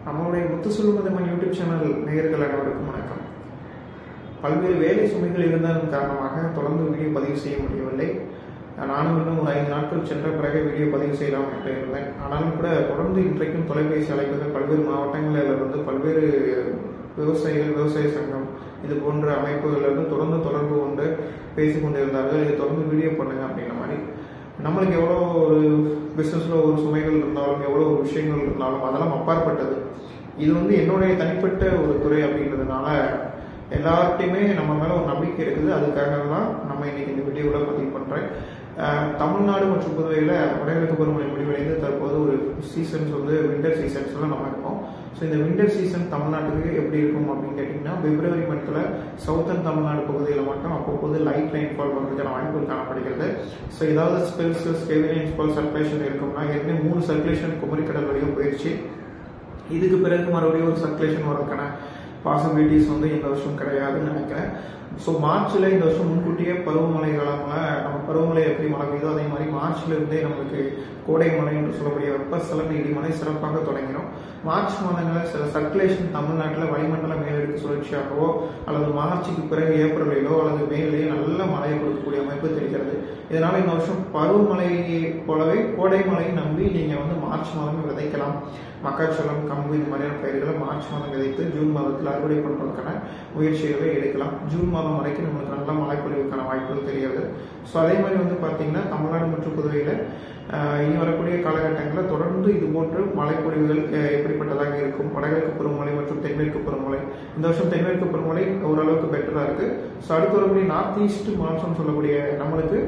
நம்மளுடைய முத்துசுல்லுமதமன் YouTube channel நேயர்கள் அனைவருக்கும் வணக்கம். பல்வேறு வேலை சுமைகள் இருந்ததன் காரணமாக தொடர்ந்து வீடியோ பதிவு செய்ய முடியவில்லை. நானும் இன்னும் ஒரு 5 நாட்கள் சென்ற பிறகு வீடியோ பதிவு செய்யலாம் என்று இருந்தேன். ஆனாலும் கூட தொடர்ந்து இன்றைக்கும் தொலைபேசி அழைப்புகள் பல்வேறு மாவட்டங்களிலிருந்து பல்வேறு விவசாயிகள், விவசாய சங்கம் இது போன்ற அமைப்புகளிலிருந்து தொடர்ந்து தொடர்பு கொண்டு பேசிக் கொண்டிருந்தார்கள். இது தொடர்ந்து வீடியோ பண்ணுங்க அப்படின்ற மாதிரி. நம்மளுக்கு எவ்வளோ ஒரு பிஸ்னஸில் ஒரு சுமைகள் இருந்தாலும், எவ்வளோ ஒரு விஷயங்கள் இருந்தாலும் அதெல்லாம் அப்பாற்பட்டது. இது என்னுடைய தனிப்பட்ட ஒரு துறை அப்படின்றதுனால எல்லார்ட்டையுமே நம்ம மேலே ஒரு நம்பிக்கை இருக்குது. அதுக்காக தான் நம்ம இன்னைக்கு இந்த வீடியோவில் பதிவு பண்ணுறேன். தமிழ்நாடு மற்றும் புதுவையில் வடகிழக்கு பருவமழை முடிவடைந்து தற்போது ஒரு சீசன்ஸ் வின்டர் சீசன்ஸ்லாம் நம்ம இருக்கோம். ஸோ இந்த வின்டர் சீசன் தமிழ்நாட்டுக்கு எப்படி இருக்கும் அப்படின்னு கேட்டிங்கன்னா, பிப்ரவரி மந்த்தில் சவுத்தன் தமிழ்நாடு பகுதியில் மட்டும் அப்போது லைட் ரெயின்ஃபால் வர்றதுக்கான வாய்ப்புகள் காணப்படுகிறது. ஸோ ஏதாவது ஸ்பெல்ஸ் ஹெவி ரெயின்ஃபால் சர்க்குலேஷன் இருக்கும்னா ஏற்கனவே 3 சர்க்குலேஷன் குமரிக்கடல் வரையும் போயிடுச்சு. இதுக்கு பிறகு மறுபடியும் ஒரு சர்க்குலேஷன் வரதுக்கான பாசிபிலிட்டிஸ் இந்த வருஷம் கிடையாதுன்னு நினைக்கிறேன். ஸோ மார்ச்சில் இந்த வருஷம் முன்கூட்டியே பருவமழை காலத்தில் நம்ம பருவமழை எப்படி மழை பெய்யுதோ அதே மாதிரி மார்ச்ல இருந்தே நம்மளுக்கு கோடை மழை என்று சொல்லக்கூடிய வெப்பசலன இடிமழை சிறப்பாக தொடங்கிடும். மார்ச் மாதங்களில் சில சர்க்குலேஷன் தமிழ்நாட்டில் வளிமண்டல மேலடுக்கு சுழற்சியாகவோ அல்லது மார்ச்சுக்கு பிறகு ஏப்ரலிலோ அல்லது மேலேயோ நல்ல மழையை கொடுக்கக்கூடிய அமைப்பு தெரிகிறது. இதனால இந்த வருஷம் பருவமழையை போலவே கோடை மழையை நம்பி நீங்க மார்ச் மாதமே விதைக்கலாம். மக்காச்சோளம், கம்பு இந்த மாதிரியான பயிர்களை மார்ச் மாதம் விதைத்து ஜூன் மாதத்தில் அறுவடை பண்ணுறதுக்கான முயற்சிகளை எடுக்கலாம். ஜூன் மாதம் வரைக்கும் நம்மளுக்கு நல்ல மழைப்பொழிவுக்கான வாய்ப்புகள் தெரிகிறது. ஸோ அதே மாதிரி பார்த்தீங்கன்னா தமிழ்நாடு மற்றும் புதுவையில் இனி வரக்கூடிய காலகட்டங்களில் தொடர்ந்து இது போன்று மழைப்பொழிவுகள் எப்படிப்பட்டதாக இருக்கும். வடகிழக்கு பருவமழை மற்றும் தென்மேற்கு பருவமழை இந்த வருஷம் தென்மேற்கு பருவமழை ஓரளவுக்கு பெட்டராக இருக்கு. ஸோ அடுத்து வரக்கூடிய நார்த் ஈஸ்ட் மான்சூன் சொல்லக்கூடிய நம்மளுக்கு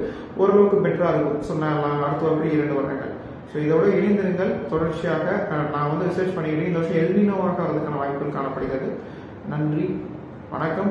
ஓரளவுக்கு பெட்டராக இருக்கும். ஸோ அடுத்து வரக்கூடிய 2 வருடங்கள். ஸோ இதோட இணைந்திருங்கள். தொடர்ச்சியாக நான் ரிசர்ச் பண்ணிக்கிறேன். இந்த வருஷம் எல்னினோவாக வரதுக்கான வாய்ப்புகள் காணப்படுகிறது. நன்றி, வணக்கம்.